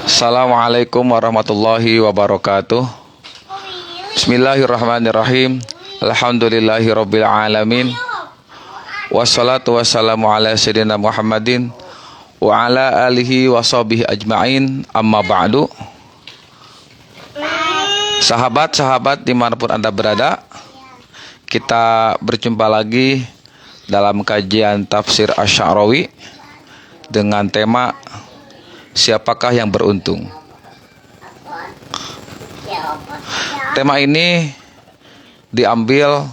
Assalamualaikum warahmatullahi wabarakatuh. Bismillahirrahmanirrahim. Alhamdulillahirabbil alamin. Wassalatu wassalamu ala sayyidina Muhammadin wa ala alihi washabihi ajmain. Amma ba'du. Sahabat-sahabat dimanapun Anda berada, kita berjumpa lagi dalam kajian tafsir Asy-Sya'rawi dengan tema siapakah yang beruntung. Tema ini diambil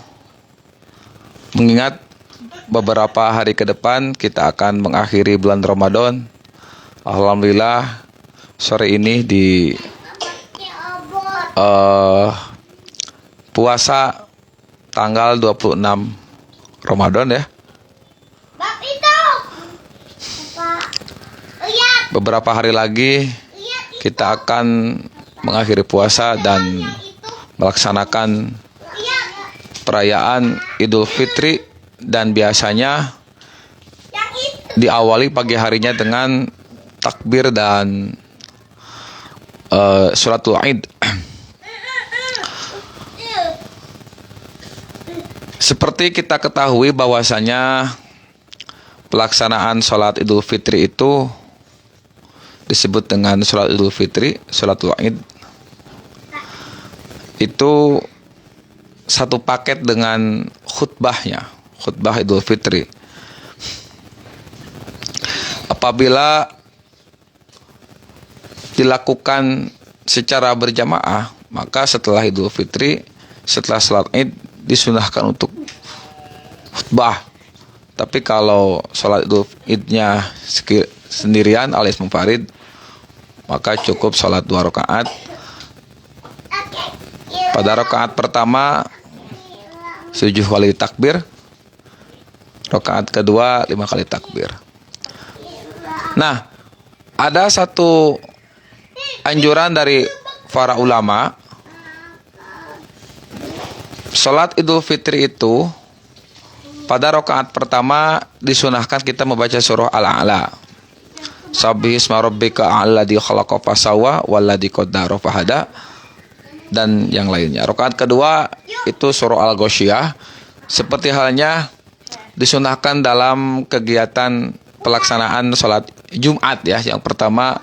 mengingat beberapa hari ke depan kita akan mengakhiri bulan Ramadan. Alhamdulillah sore ini di puasa tanggal 26 Ramadan ya. Beberapa hari lagi kita akan mengakhiri puasa dan melaksanakan perayaan Idul Fitri, dan biasanya diawali pagi harinya dengan takbir dan sholatul Id. Seperti kita ketahui bahwasanya pelaksanaan sholat Idul Fitri itu disebut dengan sholat Idul Fitri, sholatul Id. Itu satu paket dengan khutbahnya, khutbah Idul Fitri. Apabila dilakukan secara berjamaah, maka setelah Idul Fitri, setelah sholat Id, disunahkan untuk khutbah. Tapi kalau sholat Idul Idnya sendirian alias munfarid, maka cukup sholat 2 rakaat. Pada rakaat pertama 7 kali takbir, rakaat kedua 5 kali takbir. Nah, ada satu anjuran dari para ulama, sholat Idul Fitri itu pada rakaat pertama disunahkan kita membaca surah Al-A'la. Sabbihisma rabbika alladzi khalaqa fasawwa walladzi qaddara fahada, dan yang lainnya. Rakaat kedua itu surah Al-Ghasyiyah, seperti halnya disunahkan dalam kegiatan pelaksanaan sholat Jumat ya. Yang pertama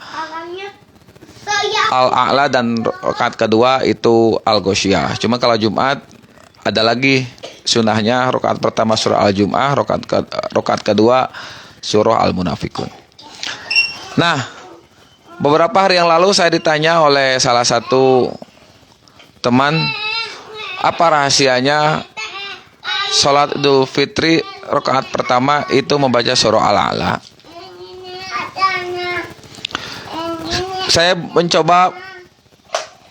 Al-A'la dan rakaat kedua itu Al-Ghasyiyah. Cuma kalau Jumat ada lagi sunahnya, rakaat pertama surah Al-Jum'ah, rakaat kedua surah Al-Munafikun. Nah, beberapa hari yang lalu saya ditanya oleh salah satu teman, apa rahasianya sholat Idul Fitri rakaat pertama itu membaca surah Al-A'la. Saya mencoba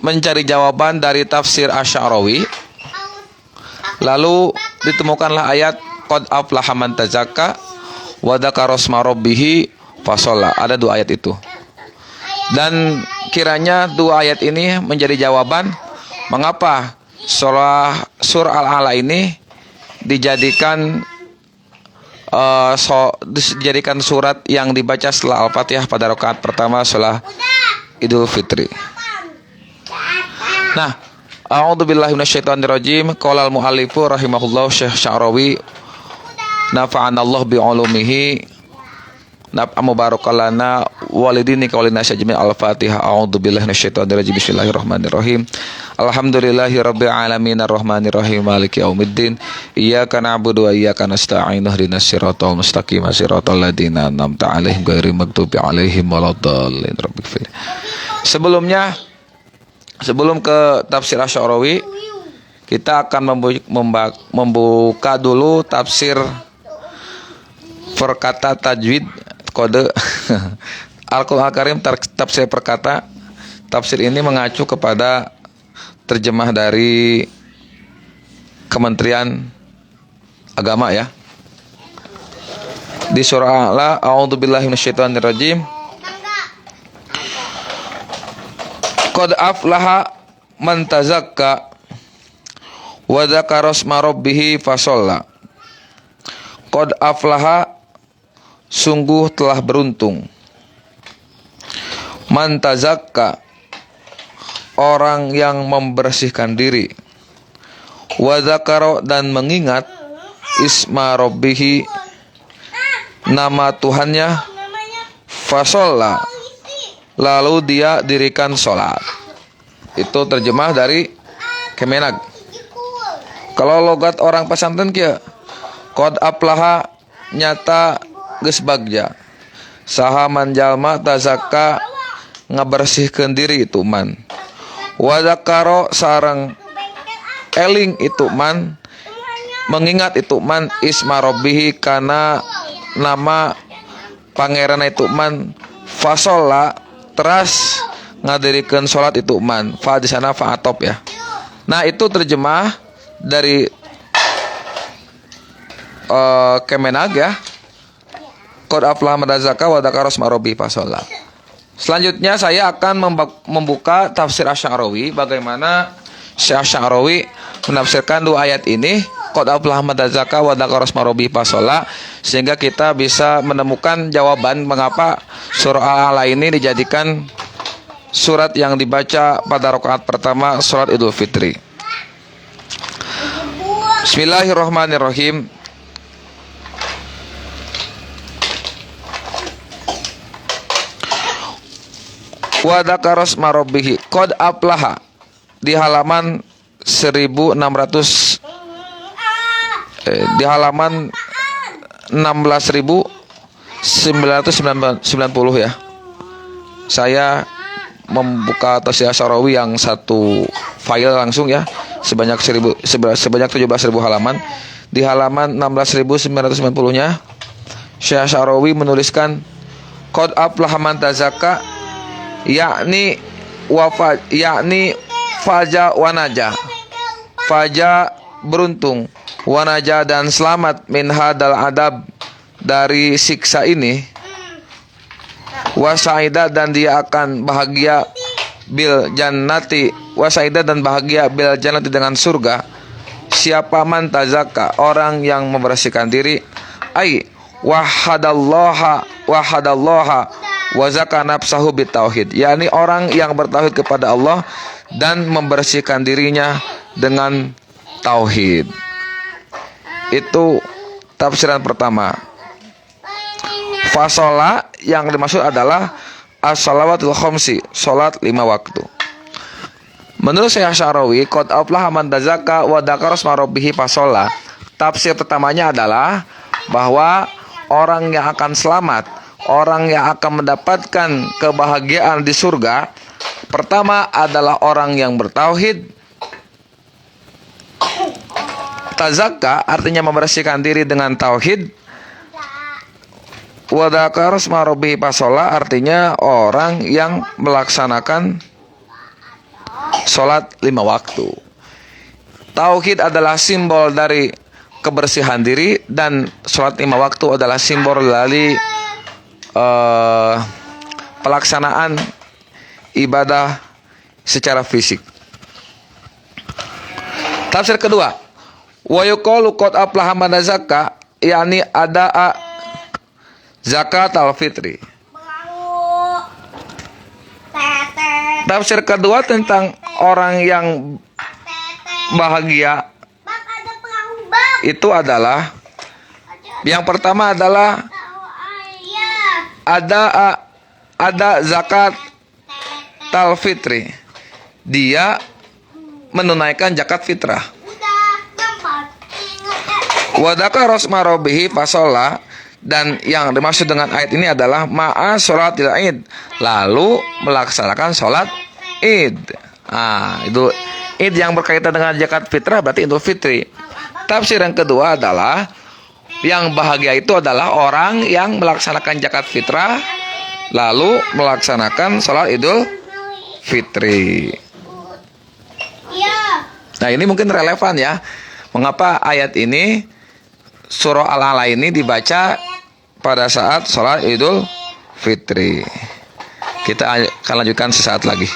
mencari jawaban dari tafsir Asy-Sya'rawi. Lalu ditemukanlah ayat qad aflaha man tazakka wa dzakara asma rabbih fasholla. Ada 2 ayat itu. Dan kiranya 2 ayat ini menjadi jawaban mengapa surah Al-A'la ini dijadikan dijadikan surat yang dibaca setelah Al-Fatihah pada rakaat pertama setelah Idul Fitri. Nah, a'udzubillahi minasyaitonirrajim. Qala al-muallifu rahimahullah Syekh Sya'rawi nafa'anallahu bi'ulumihi naf'amu barakalana walidini kaulina sajmin. Al-Fatihah. A'udzubillahi minasyaitonirrajim. Bismillahirrahmanirrahim. Alhamdulillahirabbil alamin arrahmanirrahim maliki yaumiddin. Iyyaka na'budu wa iyyaka nasta'in. Ihdinas siratal mustaqim siratal ladzina an'amta 'alaihim ghairil maghdubi 'alaihim waladdallin. Sebelum ke tafsir Asy-Sya'rawi, kita akan membuka dulu tafsir perkata tajwid kode Al-Qur'an Al-Karim, tafsir perkata. Tafsir ini mengacu kepada terjemah dari Kementerian Agama ya. Di surah Al-A'la, a'udzubillahi minasyaitonirrajim. Qad aflaha man tazakka wa dzakara asma rabbih fasholla. Qad aflaha, sungguh telah beruntung. Man tazakka, orang yang membersihkan diri. Wa dzakara, dan mengingat isma rabbihi, nama Tuhannya. Fasolla, lalu dia dirikan sholat. Itu terjemah dari Kemenag. Kalau logat orang pesantren kia, qad aflaha, nyata geus bagja. Saha man jalma tazakka, ngabersihkeun diri itu man. Wa dzakara, sareng eling itu man, mengingat itu man isma rabbihi, kana nama pangeran itu man. Fasolla, teras ngadirikeun salat itu man. Fa di sana fa atop ya. Nah, itu terjemah dari Kemenag ya. Qad aflaha man tazakka wa dzakara isma rabbihi fasolla. Selanjutnya saya akan membuka tafsir Asy'arawi, bagaimana Syekh Asy'arawi menafsirkan dua ayat ini, qad aflaha man tazakka wa dzakara isma rabbihi fasolla, sehingga kita bisa menemukan jawaban mengapa surah Al-A'la ini dijadikan surat yang dibaca pada rakaat pertama salat Idul Fitri. Bismillahirrahmanirrahim. Wa dzakara isma rabbih, qad aflaha, di halaman 1600 di halaman 16.990 ya. Saya membuka tafsir Asy'arawi yang satu file langsung ya, sebanyak 17.000 halaman. Di halaman 16.990-nya Syekh Asy'arawi menuliskan qad aflaha man tazakka, yakni faja wanaja, faja beruntung, wanaja dan selamat, min hadal adab, dari siksa ini, wasaida, dan dia akan bahagia, bil jannati, wasaida, dan bahagia bil jannati, dengan surga. Siapa man tazakka, orang yang membersihkan diri, ai wahadallaha wa zakka nafsahu bitauhid, yakni orang yang bertauhid kepada Allah dan membersihkan dirinya dengan tauhid. Itu tafsiran pertama. Fasola yang dimaksud adalah as-shalawatul khamsi, salat 5 waktu. Menurut Syekh Asy'arawi, qad aflaha man tazakka wa dzakara isma rabbih fasola, tafsir pertamanya adalah bahwa orang yang akan selamat, orang yang akan mendapatkan kebahagiaan di surga, pertama adalah orang yang bertauhid. Tazakka artinya membersihkan diri dengan tauhid. Wa dzakara isma rabbih fasolla artinya orang yang melaksanakan sholat 5 waktu. Tauhid adalah simbol dari kebersihan diri, dan sholat 5 waktu adalah simbol dari pelaksanaan ibadah secara fisik. Tafsir kedua, wa yuqalu qad aflaha man tazakka, yakni ada zakat al-fitri. Tafsir kedua tentang orang yang bahagia itu adalah, yang pertama adalah ada zakat al-fitri. Dia menunaikan zakat fitrah. Wa dzakara isma rabbih fasolla, dan yang dimaksud dengan ayat ini adalah ma'a sholatil id, lalu melaksanakan sholat id. Itu id yang berkaitan dengan zakat fitrah, berarti Idul Fitri. Tafsir yang kedua adalah yang bahagia itu adalah orang yang melaksanakan zakat fitrah lalu melaksanakan sholat Idul Fitri. Nah, ini mungkin relevan ya, mengapa ayat ini, surah Al-A'la ini dibaca pada saat sholat Idul Fitri. Kita akan lanjutkan sesaat lagi.